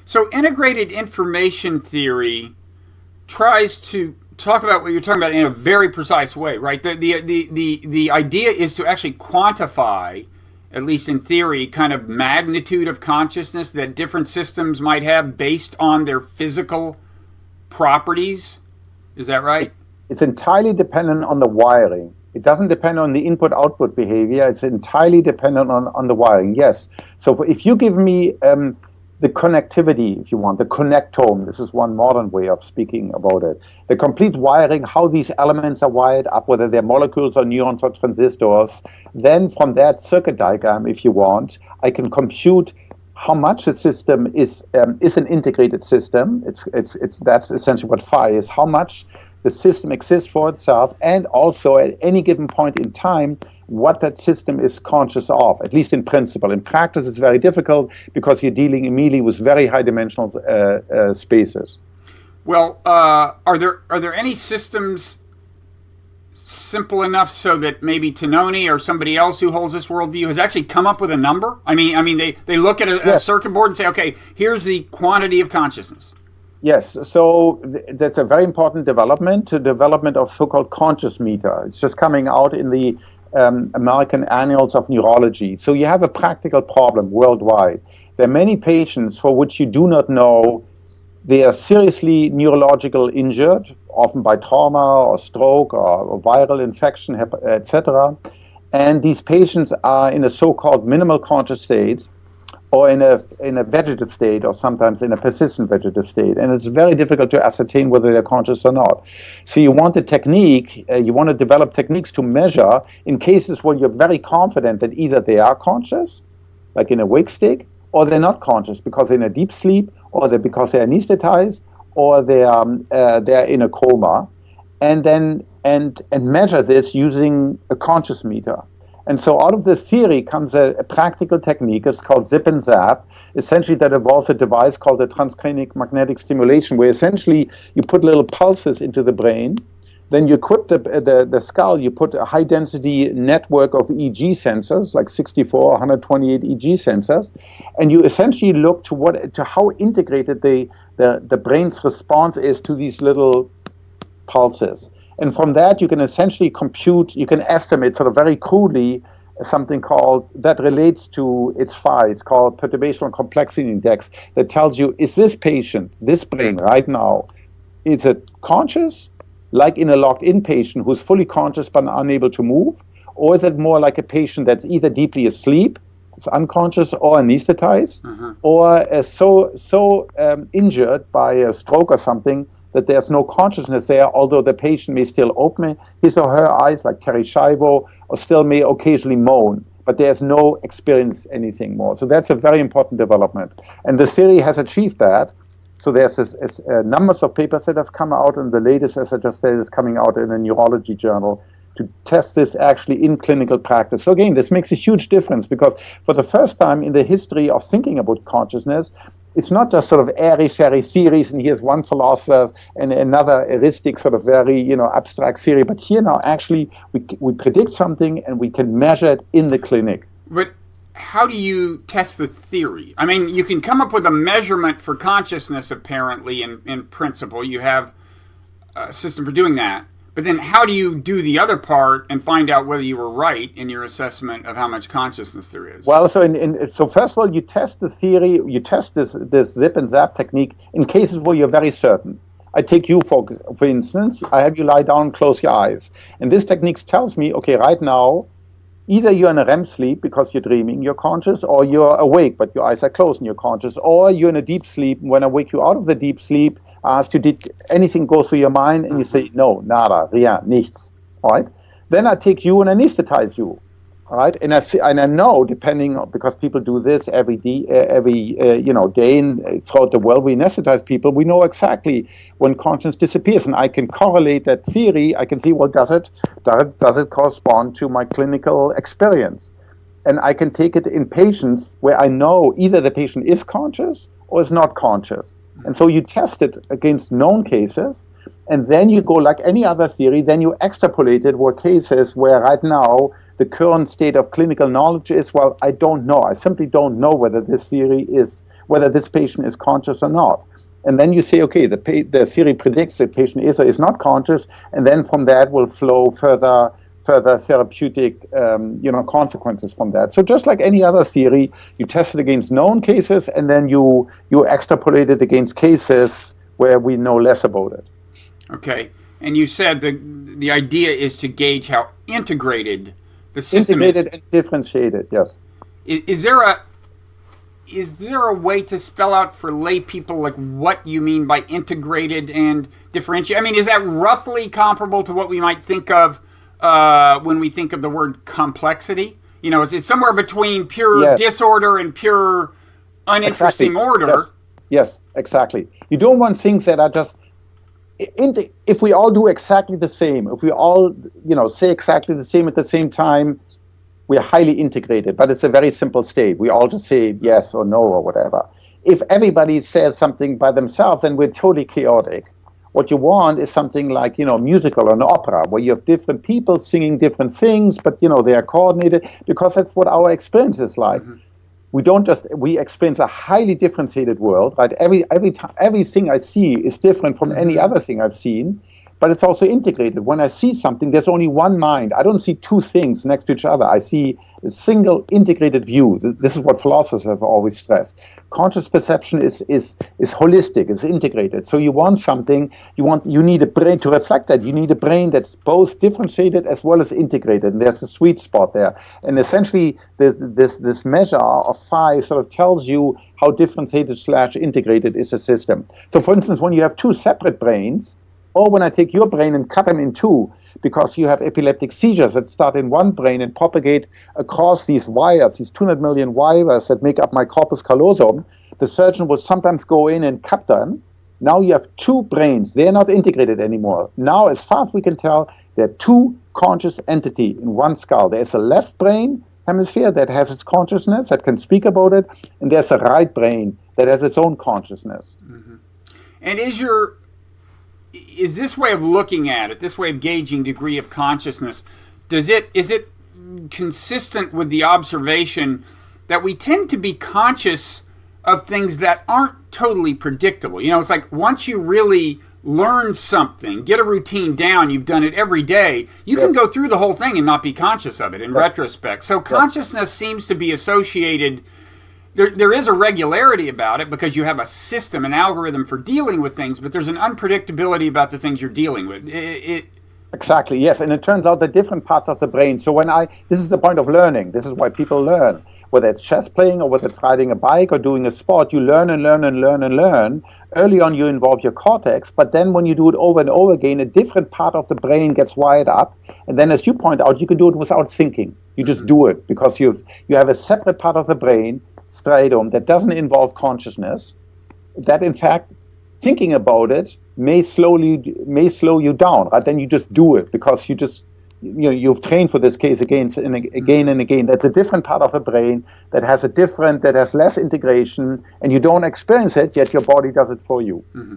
So integrated information theory tries to talk about what you're talking about in a very precise way, right? The idea is to actually quantify, at least in theory, kind of magnitude of consciousness that different systems might have based on their physical properties. Is that right? It's entirely dependent on the wiring. It doesn't depend on the input-output behavior. It's entirely dependent on the wiring, yes. So if you give me the connectivity, if you want, the connectome, this is one modern way of speaking about it, the complete wiring, how these elements are wired up, whether they're molecules or neurons or transistors, then from that circuit diagram, if you want, I can compute how much the system is an integrated system. That's essentially what phi is, how much the system exists for itself, and also at any given point in time, what that system is conscious of, at least in principle. In practice, it's very difficult because you're dealing immediately with very high-dimensional spaces. Well, are there any systems simple enough so that maybe Tononi or somebody else who holds this worldview has actually come up with a number? I mean, they look at a circuit board and say, okay, here's the quantity of consciousness. Yes, so that's a very important development, the development of so-called conscious meter. It's just coming out in the American Annals of Neurology. So you have a practical problem worldwide. There are many patients for which you do not know they are seriously neurological injured, often by trauma or stroke or viral infection, etc. And these patients are in a so-called minimal conscious state, or in a vegetative state, or sometimes in a persistent vegetative state. And it's very difficult to ascertain whether they're conscious or not. So you want a technique, you want to develop techniques to measure in cases where you're very confident that either they are conscious, like in a wake state, or they're not conscious because they're in a deep sleep, or because they're anesthetized, or they're in a coma, and then and measure this using a conscious meter. And so out of the theory comes a practical technique. It's called zip and zap. Essentially, that involves a device called a transcranial magnetic stimulation, where essentially you put little pulses into the brain. Then you equip the skull, you put a high-density network of EEG sensors, like 64, 128 EEG sensors, and you essentially look to how integrated the brain's response is to these little pulses. And from that, you can essentially compute, you can estimate sort of very crudely something called, that relates to its phi. It's called perturbational complexity index, that tells you, is this patient, this brain right now, is it conscious, like in a locked-in patient who's fully conscious but unable to move? Or is it more like a patient that's either deeply asleep, it's unconscious, or anesthetized, or so injured by a stroke or something that there's no consciousness there, although the patient may still open his or her eyes, like Terry Schiavo, or still may occasionally moan, but there's no experience anything more. So that's a very important development. And the theory has achieved that. So there's numbers of papers that have come out, and the latest, as I just said, is coming out in a neurology journal to test this actually in clinical practice. So again, this makes a huge difference because for the first time in the history of thinking about consciousness, it's not just sort of airy-fairy theories, and here's one philosopher and another heuristic sort of very, abstract theory. But here now, actually, we predict something and we can measure it in the clinic. But how do you test the theory? I mean, you can come up with a measurement for consciousness, apparently, in principle. You have a system for doing that. But then how do you do the other part and find out whether you were right in your assessment of how much consciousness there is? Well, so first of all, you test the theory, you test this zip and zap technique in cases where you're very certain. I take you, for instance, I have you lie down and close your eyes. And this technique tells me, okay, right now, either you're in a REM sleep because you're dreaming, you're conscious, or you're awake, but your eyes are closed and you're conscious, or you're in a deep sleep. When I wake you out of the deep sleep, I ask you, did anything go through your mind? And you say, no, nada, rien, nichts. All right? Then I take you and anesthetize you. All right? And I know, depending on, because people do this every day throughout the world, we anesthetize people, we know exactly when consciousness disappears. And I can correlate that theory. I can see, well, does it correspond to my clinical experience? And I can take it in patients where I know either the patient is conscious or is not conscious. And so you test it against known cases, and then you go like any other theory, then you extrapolate it where cases where right now the current state of clinical knowledge is, well, I don't know. I simply don't know whether this theory is whether this patient is conscious or not. And then you say, okay, the theory predicts the patient is or is not conscious, and then from that will flow further therapeutic consequences from that. So just like any other theory, you test it against known cases, and then you extrapolate it against cases where we know less about it. Okay. And you said the idea is to gauge how integrated the system is. Integrated and differentiated, yes. Is there a way to spell out for lay people like what you mean by integrated and differentiated? I mean, is that roughly comparable to what we might think of when we think of the word complexity? You know, it's somewhere between pure disorder and pure uninteresting order. Yes, exactly. You don't want things that are just... If we all do exactly the same, if we all, say exactly the same at the same time, we're highly integrated, but it's a very simple state. We all just say yes or no or whatever. If everybody says something by themselves, then we're totally chaotic. What you want is something like, musical or an opera, where you have different people singing different things, but, they are coordinated, because that's what our experience is like. Mm-hmm. We experience a highly differentiated world, right? Everything I see is different from any other thing I've seen, but it's also integrated. When I see something, there's only one mind. I don't see two things next to each other. I see a single integrated view. This is what philosophers have always stressed. Conscious perception is holistic, it's integrated. So you want something, you need a brain to reflect that. You need a brain that's both differentiated as well as integrated. And there's a sweet spot there. And essentially, this measure of 5 sort of tells you how differentiated/integrated is a system. So for instance, when you have two separate brains, or when I take your brain and cut them in two, because you have epileptic seizures that start in one brain and propagate across these wires, these 200 million wires that make up my corpus callosum, the surgeon will sometimes go in and cut them. Now you have two brains. They're not integrated anymore. Now, as far as we can tell, they're two conscious entities in one skull. There's a left brain hemisphere that has its consciousness, that can speak about it, and there's a right brain that has its own consciousness. Mm-hmm. And is this way of looking at it, this way of gauging degree of consciousness, is it consistent with the observation that we tend to be conscious of things that aren't totally predictable? It's like once you really learn something, get a routine down, you've done it every day, you can go through the whole thing and not be conscious of it in retrospect. So consciousness seems to be associated... There is a regularity about it because you have a system, an algorithm for dealing with things, but there's an unpredictability about the things you're dealing with. Exactly, yes. And it turns out that different parts of the brain. So this is the point of learning. This is why people learn. Whether it's chess playing or whether it's riding a bike or doing a sport, you learn and learn and learn and learn. Early on, you involve your cortex, but then when you do it over and over again, a different part of the brain gets wired up. And then, as you point out, you can do it without thinking. You just do it because you have a separate part of the brain, striatum, that doesn't involve consciousness, that in fact thinking about it may slow you down, right? Then you just do it because you've trained for this case again and again. That's a different part of the brain that has less integration, and you don't experience it, yet your body does it for you. Mm-hmm.